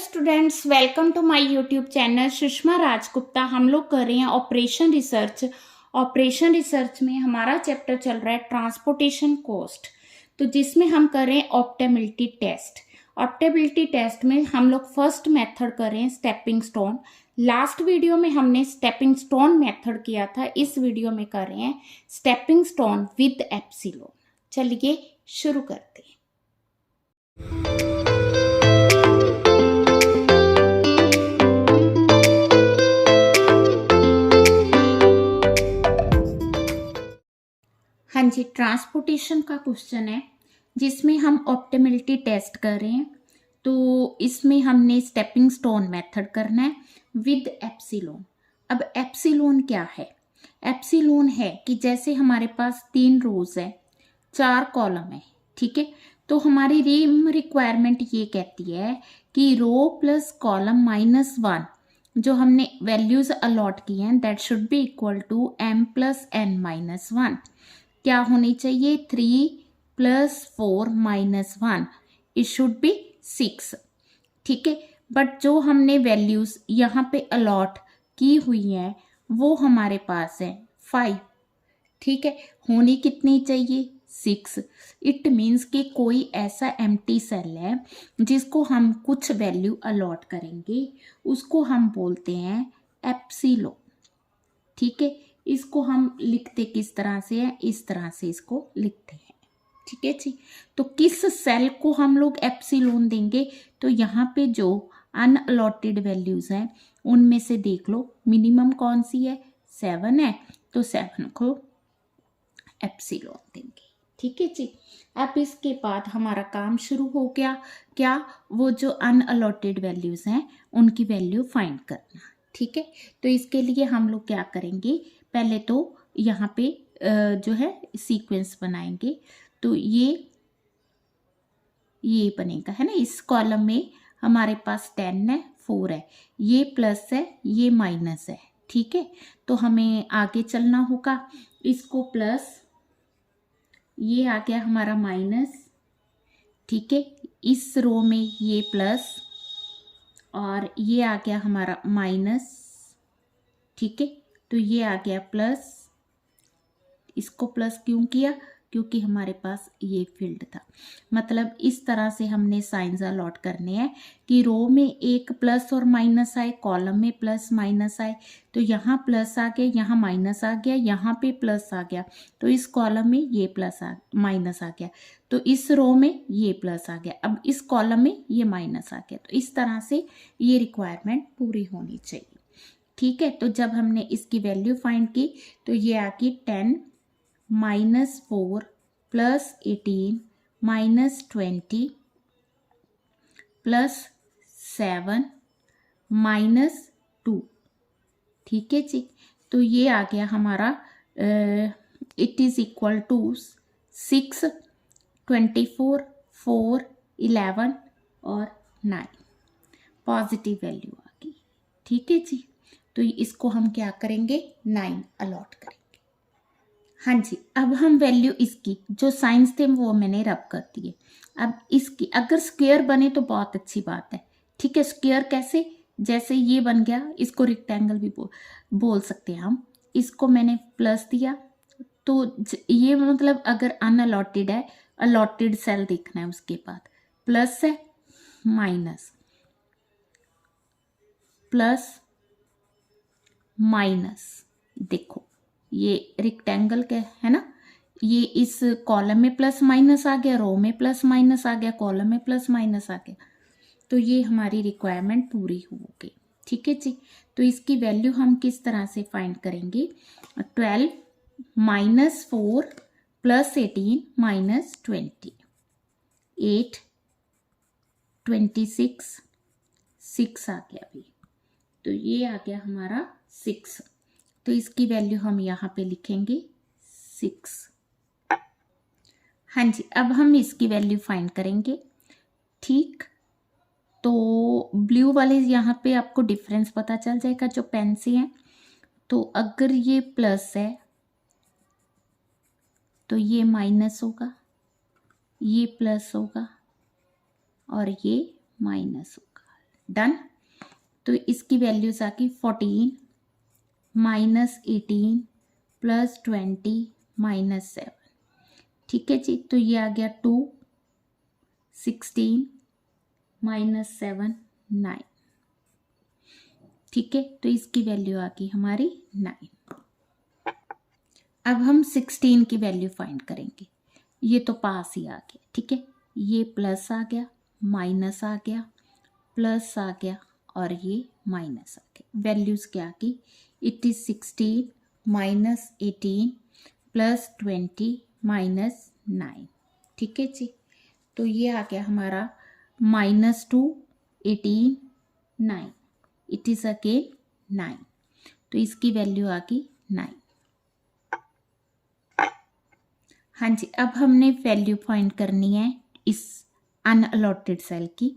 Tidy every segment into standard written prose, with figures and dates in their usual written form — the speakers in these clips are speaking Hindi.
Students, welcome to my YouTube channel Sushma Rajgupta. हम लोग कर रहे हैं ऑपरेशन रिसर्च। ऑपरेशन रिसर्च में हमारा चैप्टर चल रहा है ट्रांसपोर्टेशन कॉस्ट, तो जिसमें हम कर रहे हैं ऑप्टेबिलिटी टेस्ट। ऑप्टेबिलिटी टेस्ट में हम लोग फर्स्ट मेथड कर रहे हैं स्टेपिंग स्टोन। लास्ट वीडियो में हमने स्टेपिंग स्टोन मेथड किया था, इस वीडियो में कर रहे हैं स्टेपिंग स्टोन विद एप्सिलॉन। चलिए शुरू करते हैं। हाँ जी, ट्रांसपोर्टेशन का क्वेश्चन है जिसमें हम ऑप्टिमिलिटी टेस्ट कर रहे हैं। तो इसमें हमने स्टेपिंग स्टोन मेथड करना है विद एप्सिलॉन। अब एप्सिलॉन क्या है? एप्सिलॉन है कि जैसे हमारे पास 3 रोज है, 4 कॉलम है, ठीक है। तो हमारी रिक्वायरमेंट ये कहती है कि रो प्लस कॉलम -1 जो हमने वैल्यूज अलॉट की हैं that should be equal to m + n - 1। क्या होनी चाहिए? 3 + 4 - 1, इट शुड बी 6, ठीक है। बट जो हमने वैल्यूज यहाँ पे अलॉट की हुई हैं वो हमारे पास है 5, ठीक है। होनी कितनी चाहिए? 6। इट मीन्स कि कोई ऐसा एम्प्टी सेल है जिसको हम कुछ वैल्यू अलॉट करेंगे, उसको हम बोलते हैं एप्सिलॉन, ठीक है। इसको हम लिखते किस तरह से है? इस तरह से इसको लिखते हैं, ठीक है जी। तो किस सेल को हम लोग एप्सिलॉन देंगे? तो यहाँ पे जो अनअलॉटेड वैल्यूज हैं उनमें से देख लो मिनिमम कौन सी है? 7 है, तो 7 को एप्सिलॉन देंगे, ठीक है जी। अब इसके बाद हमारा काम शुरू हो गया। क्या? वो जो अनअलॉटेड वैल्यूज हैं उनकी वैल्यू फाइंड करना, ठीक है। तो इसके लिए हम लोग क्या करेंगे? पहले तो यहाँ पे जो है सीक्वेंस बनाएंगे। तो ये बनेगा, है ना। इस कॉलम में हमारे पास 10 है, 4 है, ये प्लस है, ये माइनस है, ठीक है। तो हमें आगे चलना होगा। इसको प्लस, ये आ गया हमारा माइनस, ठीक है। इस रो में ये प्लस और ये आ गया हमारा माइनस, ठीक है। तो ये आ गया प्लस। इसको प्लस क्यों किया? क्योंकि हमारे पास ये फील्ड था। मतलब इस तरह से हमने साइंस अलॉट करने हैं कि रो में एक प्लस और माइनस आए, कॉलम में प्लस माइनस आए। तो यहाँ प्लस आ गया, यहाँ माइनस आ गया, यहाँ पे प्लस आ गया, तो इस कॉलम में ये माइनस आ गया, तो इस रो में ये प्लस आ गया, अब इस कॉलम में ये माइनस आ गया। तो इस तरह से ये रिक्वायरमेंट पूरी होनी चाहिए, ठीक है। तो जब हमने इसकी वैल्यू फाइंड की तो ये आ गई 10 -4 + 18 -20 +7 -2, ठीक है जी। तो ये आ गया हमारा इट इज इक्वल टू 6, 24, 4, 11 और 9, पॉजिटिव वैल्यू आ गई, ठीक है जी। तो इसको हम क्या करेंगे? 9 अलॉट करेंगे। हाँ जी, अब हम वैल्यू इसकी जो साइंस थे वो मैंने रब कर दिए। अब इसकी अगर स्क्वायर बने तो बहुत अच्छी बात है, ठीक है। स्क्वायर कैसे? जैसे ये बन गया, इसको रेक्टेंगल भी बोल सकते हैं हम। इसको मैंने प्लस दिया, तो ये मतलब अगर अनअलॉटेड है, अलॉटेड सेल देखना है, उसके बाद प्लस है, माइनस, प्लस माइनस। देखो ये रेक्टेंगल का है ना, ये इस कॉलम में प्लस माइनस आ गया, रो में प्लस माइनस आ गया, कॉलम में प्लस माइनस आ गया। तो ये हमारी रिक्वायरमेंट पूरी हो गई, ठीक है जी। तो इसकी वैल्यू हम किस तरह से फाइंड करेंगे? 12 -4 + 18 -20, 8, 26, 6 आ गया अभी। तो ये आ गया हमारा 6। तो इसकी वैल्यू हम यहाँ पे लिखेंगे 6। हाँ जी, अब हम इसकी वैल्यू फाइंड करेंगे, ठीक। तो ब्लू वाले यहाँ पे आपको डिफरेंस पता चल जाएगा जो पेन से हैं। तो अगर ये प्लस है तो ये माइनस होगा, ये प्लस होगा और ये माइनस होगा, डन। तो इसकी वैल्यूज आ गई 14 माइनस 18 प्लस 20 माइनस 7। ठीक है जी, तो ये आ गया 2 16 माइनस 7 9। ठीक है, तो इसकी वैल्यू आ गई हमारी 9। अब हम 16 की वैल्यू फाइंड करेंगे। ये तो पास ही आ गया। ठीक है, ये प्लस आ गया, माइनस आ गया, प्लस आ गया और ये माइनस आ गया। वैल्यूज क्या की? It is 16 minus 18 plus 20 minus 9। ठीक है जी, तो ये आ गया हमारा -2 18 9। It is again 9। तो इसकी वैल्यू आ गई 9। हाँ जी, अब हमने वैल्यू फाइंड करनी है इस अनअलॉटेड सेल की।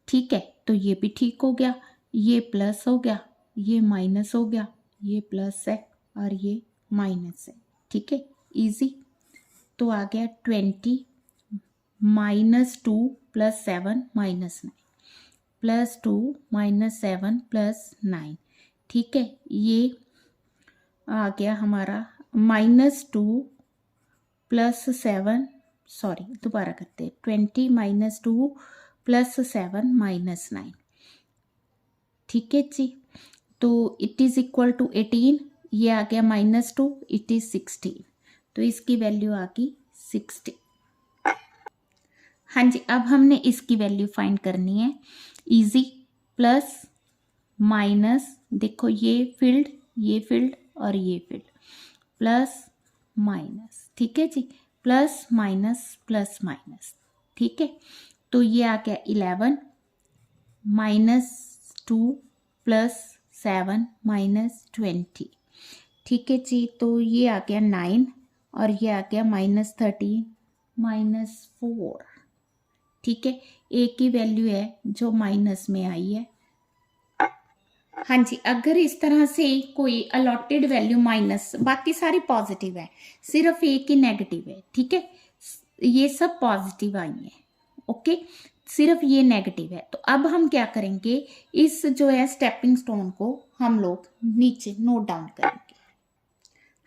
ठीक है, तो ये भी ठीक हो गया, ये प्लस हो गया, ये माइनस हो गया, ये प्लस है और ये माइनस है। ठीक है, इजी। तो आ गया 20 -2 plus 7 minus 9 plus 2 minus 7 plus 9। ठीक है, ये आ गया हमारा -2 प्लस 7, सॉरी दोबारा करते हैं, 20 -2 प्लस 7 माइनस 9। ठीक है जी, तो इट इज इक्वल टू 18। ये आ गया -2, इट इज 16। तो इसकी वैल्यू आ गई 60। हाँ जी, अब हमने इसकी वैल्यू फाइंड करनी है। इजी, प्लस माइनस, देखो ये फील्ड और ये फील्ड, प्लस माइनस। ठीक है जी, प्लस माइनस। ठीक है, तो ये आ गया 11 -2 प्लस 7 माइनस 20। ठीक है जी, तो ये आ गया 9 और ये आ गया -13 -4। ठीक है, एक ही वैल्यू है जो माइनस में आई है। हाँ जी, अगर इस तरह से कोई अलॉटेड वैल्यू माइनस, बाकी सारी पॉजिटिव है, सिर्फ एक ही नेगेटिव है। ठीक है, ये सब पॉजिटिव आई है। ओके, सिर्फ ये नेगेटिव है। तो अब हम क्या करेंगे, इस जो है स्टेपिंग स्टोन को हम लोग नीचे नोट डाउन करेंगे।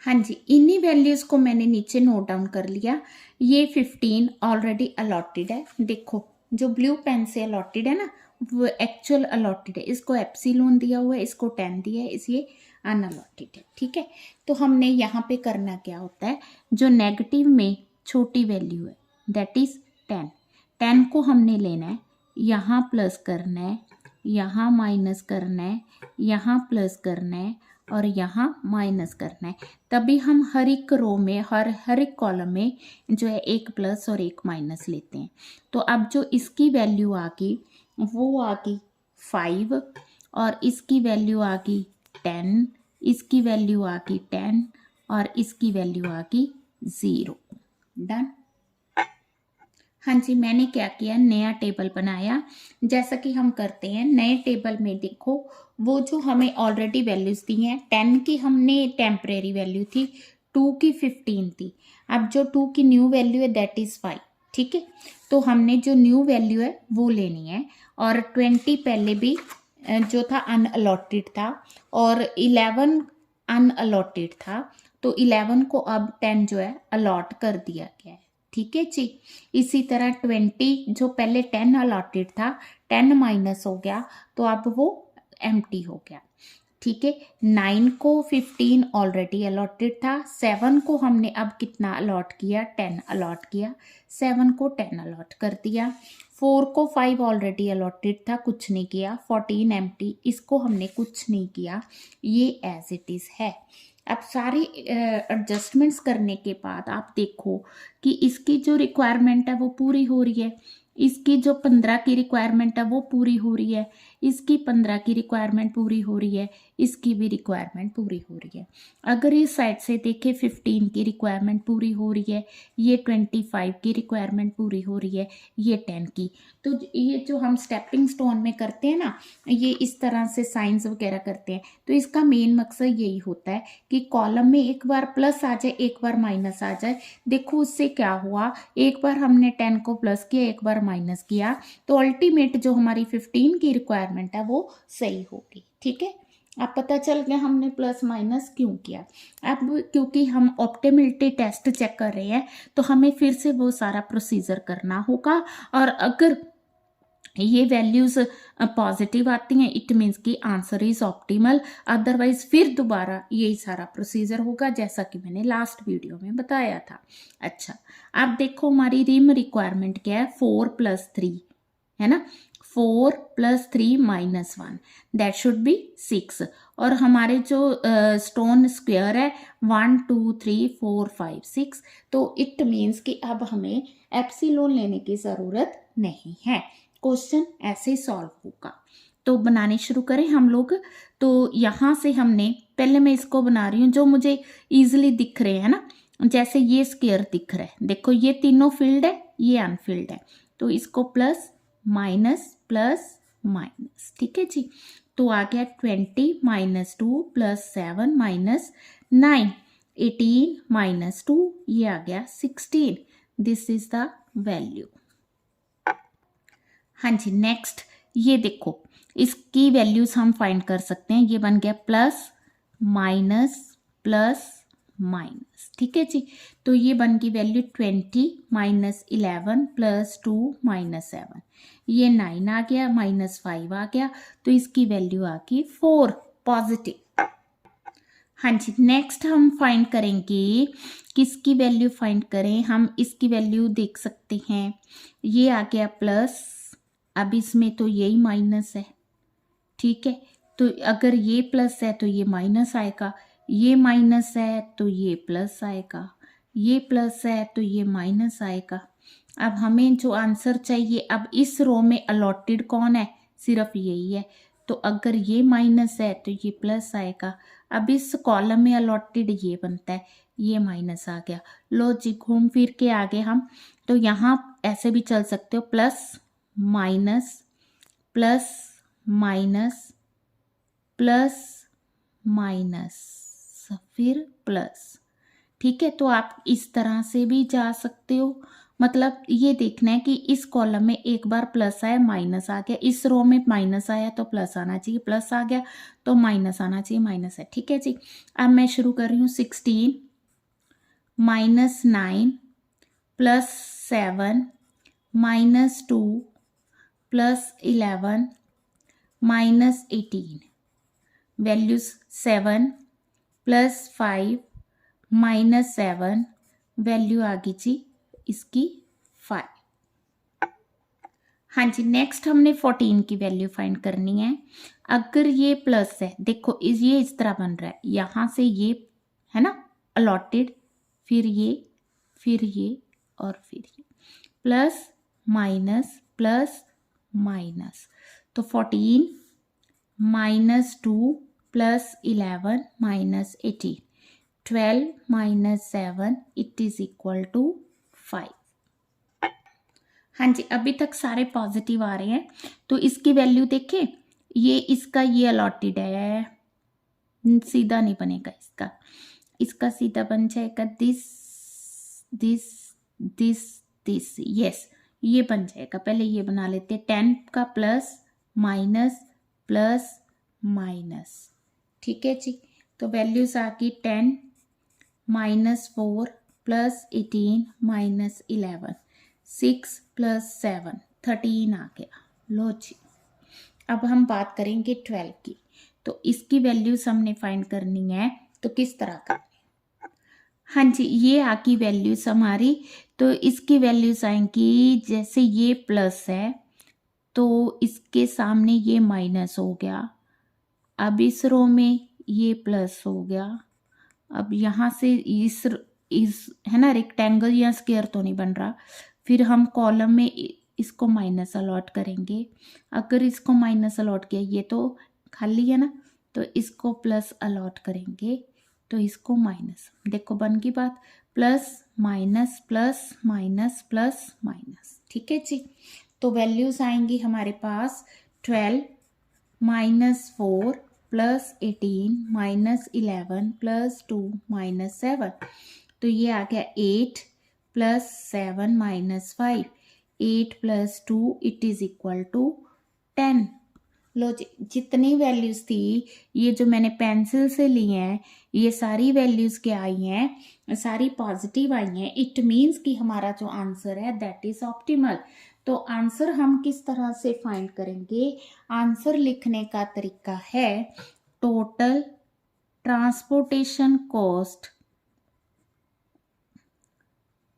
हाँ जी, इन्हीं वैल्यूज को मैंने नीचे नोट डाउन कर लिया। ये 15 ऑलरेडी अलॉटेड है। देखो, जो ब्लू पेन से अलॉटेड है ना, वो एक्चुअल अलॉटेड है। इसको एप्सिलॉन दिया हुआ है, इसको 10 दिया है, इसलिए अनअलॉटेड है। ठीक है, तो हमने यहाँ पे करना क्या होता है, जो नेगेटिव में छोटी वैल्यू है दैट इज 10। 10 को हमने लेना है, यहाँ प्लस करना है, यहाँ माइनस करना है, यहाँ प्लस करना है और यहाँ माइनस करना है। तभी हम हर एक रो में, हर एक कॉलम में जो है एक प्लस और एक माइनस लेते हैं। तो अब जो इसकी वैल्यू आ गई वो आ गई 5 और इसकी वैल्यू आ गई 10, इसकी वैल्यू आ गई 10 और इसकी वैल्यू आ गई 0। डन। हाँ जी, मैंने क्या किया, नया टेबल बनाया। जैसा कि हम करते हैं, नए टेबल में देखो वो जो हमें ऑलरेडी वैल्यूज दी हैं, 10 की हमने टेम्परेरी वैल्यू थी, 2 की 15 थी। अब जो 2 की न्यू वैल्यू है दैट इज 5। ठीक है, तो हमने जो न्यू वैल्यू है वो लेनी है। और 20 पहले भी जो था अनअलॉटेड था और 11 अनअलॉटेड था, तो 11 को अब 10 जो है अलॉट कर दिया गया है। ठीक है जी, इसी तरह 20 जो पहले 10 अलॉटेड था, 10 माइनस हो गया तो अब वो एम्प्टी हो गया। ठीक है, 9 को 15 ऑलरेडी अलॉटेड था, 7 को हमने अब कितना अलॉट किया, 10 अलॉट किया, 7 को 10 अलॉट कर दिया। 4 को 5 ऑलरेडी अलॉटेड था, कुछ नहीं किया, 14 एम्प्टी, इसको हमने कुछ नहीं किया, ये एज इट इज है। अब सारी एडजस्टमेंट्स करने के बाद आप देखो कि इसकी जो रिक्वायरमेंट है वो पूरी हो रही है, इसकी जो 15 की रिक्वायरमेंट है वो पूरी हो रही है, इसकी 15 की रिक्वायरमेंट पूरी हो रही है, इसकी भी रिक्वायरमेंट पूरी हो रही है। अगर इस साइड से देखें 15 की रिक्वायरमेंट पूरी हो रही है, ये 25 की रिक्वायरमेंट पूरी हो रही है, ये 10 की। तो ये जो हम स्टेपिंग स्टोन में करते हैं ना, ये इस तरह से साइंस वगैरह करते हैं। तो इसका मेन मकसद यही होता है कि कॉलम में एक बार प्लस आ जाए, एक बार माइनस आ जाए। देखो उससे क्या हुआ, एक बार हमने 10 को प्लस किया, एक बार माइनस किया तो अल्टीमेट जो हमारी 15 की रिक्वायरमेंट है वो सही होगी। ठीक है, अब पता चल गया हमने प्लस माइनस क्यों किया। अब क्योंकि हम ऑप्टिमिलिटी टेस्ट चेक कर रहे हैं तो हमें फिर से वो सारा प्रोसीजर करना होगा, और अगर ये वैल्यूज पॉजिटिव आती हैं इट मीन्स कि आंसर इज ऑप्टिमल, अदरवाइज फिर दोबारा यही सारा प्रोसीजर होगा जैसा कि मैंने लास्ट वीडियो में बताया था। अच्छा, अब देखो हमारी रिम रिक्वायरमेंट क्या है, 4 + 3 है ना, 4 + 3 - 1 दैट शुड बी 6, और हमारे जो स्टोन स्क्वायर है 1 2 3 4 5 6, तो इट मीन्स कि अब हमें एप्सिलॉन लेने की ज़रूरत नहीं है। क्वेश्चन ऐसे ही सॉल्व होगा। तो बनाने शुरू करें हम लोग। तो यहाँ से हमने पहले मैं इसको बना रही हूँ जो मुझे इजीली दिख रहे हैं ना, जैसे ये स्क्वायर दिख रहा है, देखो ये तीनों फील्ड है, ये अनफील्ड है, तो इसको प्लस माइनस प्लस माइनस। ठीक है जी, तो आ गया 20 - 2 + 7 - 9, 18 - 2, ये आ गया 16। This is the value. हाँ जी, नेक्स्ट ये देखो इसकी वैल्यूज हम फाइंड कर सकते हैं, ये बन गया प्लस माइनस प्लस माइनस। ठीक है जी, तो ये बन गई वैल्यू 20 - 11 + 2 - 7, ये 9 आ गया, -5 आ गया, तो इसकी वैल्यू आ गई 4 पॉजिटिव। हाँ जी, नेक्स्ट हम फाइंड करेंगे, किसकी वैल्यू फाइंड करें, हम इसकी वैल्यू देख सकते हैं, ये आ गया प्लस, अब इसमें तो यही माइनस है। ठीक है, तो अगर ये प्लस है तो ये माइनस आएगा, ये माइनस है तो ये प्लस आएगा, ये प्लस है तो ये माइनस आएगा। अब हमें जो आंसर चाहिए, अब इस रो में अलॉटेड कौन है, सिर्फ यही है, तो अगर ये माइनस है तो ये प्लस आएगा। अब इस कॉलम में अलॉटेड ये बनता है, ये माइनस आ गया। लो जी, घूम फिर के आगे हम, तो यहाँ ऐसे भी चल सकते हो, plus minus plus minus plus minus फिर प्लस। ठीक है, तो आप इस तरह से भी जा सकते हो, मतलब ये देखना है कि इस कॉलम में एक बार प्लस आया माइनस आ गया, इस रो में माइनस आया तो प्लस आना चाहिए, प्लस आ गया तो माइनस आना चाहिए, माइनस है। ठीक है जी, अब मैं शुरू कर रही हूँ, 16 - 9 + 7 - 2 + 11 - 18, वैल्यूज 7 + 5 - 7, वैल्यू आ गई जी इसकी 5। हाँ जी, नेक्स्ट हमने 14 की वैल्यू फाइंड करनी है। अगर ये प्लस है, देखो ये इस तरह बन रहा है, यहाँ से ये है ना अलॉटेड, फिर ये और फिर ये, प्लस माइनस प्लस माइनस, तो 14 - 2 + 11 - 18, 12 - 7 इट इज इक्वल टू 5। हाँ जी, अभी तक सारे पॉजिटिव आ रहे हैं, तो इसकी वैल्यू देखें, ये इसका ये अलॉटेड है, सीधा नहीं बनेगा इसका, इसका सीधा बन जाएगा this this this this, yes ये बन जाएगा। पहले ये बना लेते हैं, 10 का प्लस माइनस प्लस माइनस। ठीक है जी, तो वैल्यूज आ गई 10 - 4 + 18 - 11, 6 + 7 13 आ गया। लो जी, अब हम बात करेंगे 12 की, तो इसकी वैल्यूज हमने फाइंड करनी है, तो किस तरह करनी है। हाँ जी, ये आकी वैल्यूज हमारी, तो इसकी वैल्यूज आएंगी, जैसे ये प्लस है तो इसके सामने ये माइनस हो गया, अब इस रो में ये प्लस हो गया, अब यहाँ से इस है ना रेक्टेंगल या स्क्वायर तो नहीं बन रहा, फिर हम कॉलम में इसको माइनस अलॉट करेंगे, अगर इसको माइनस अलॉट किया, ये तो खाली है ना, तो इसको प्लस अलॉट करेंगे, तो इसको माइनस, देखो बन की बात, plus minus plus minus plus minus. ठीक है जी, तो वैल्यूज आएंगी हमारे पास 12 - 4 + 18 - 11 + 2 - 7, तो ये आ गया 8 + 7 - 5, 8 + 2 इट इज़ इक्वल टू 10। लो जी, जितनी वैल्यूज़ थी ये जो मैंने पेंसिल से ली हैं, ये सारी वैल्यूज़ क्या आई हैं, सारी पॉजिटिव आई हैं। इट मीन्स कि हमारा जो आंसर है दैट इज़ ऑप्टिमल। तो आंसर हम किस तरह से फाइंड करेंगे? आंसर लिखने का तरीका है total transportation cost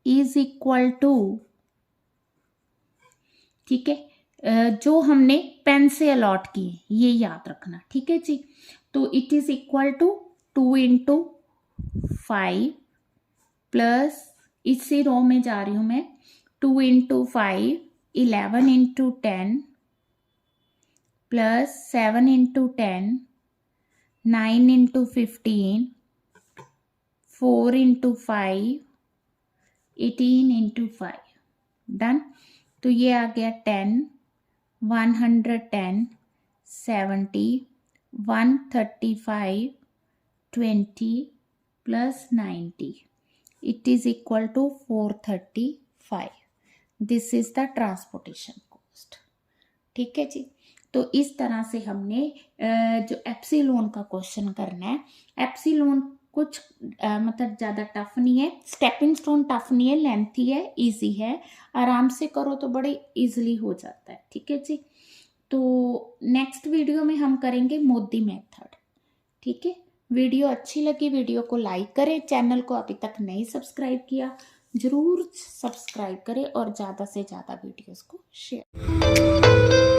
is equal to, ठीक है, जो हमने पेन से अलॉट किए ये याद रखना, ठीक है जी। तो it is equal to 2 × 5 plus, इसी रो में जा रही हूं मैं, 2 × 5 11 × 10 प्लस 7 × 10 9 × 15 4 × 5 18 × 5 डन। तो ये आ गया 10 110 70 135 20 plus 90 it is equal to 435। This is the transportation cost, ठीक है जी। तो इस तरह से हमने जो एप्सिलॉन का क्वेश्चन करना है। एप्सिलॉन कुछ मतलब ज़्यादा टफ नहीं है, स्टेपिंग स्टोन टफ नहीं है, लेंथी है, इजी है, आराम से करो तो बड़े इजीली हो जाता है, ठीक है जी। तो नेक्स्ट वीडियो में हम करेंगे मोदी मेथड, ठीक है। वीडियो अच्छी लगी वीडियो को लाइक करें, चैनल को अभी तक नहीं सब्सक्राइब किया ज़रूर सब्सक्राइब करें और ज़्यादा से ज़्यादा वीडियोस को शेयर।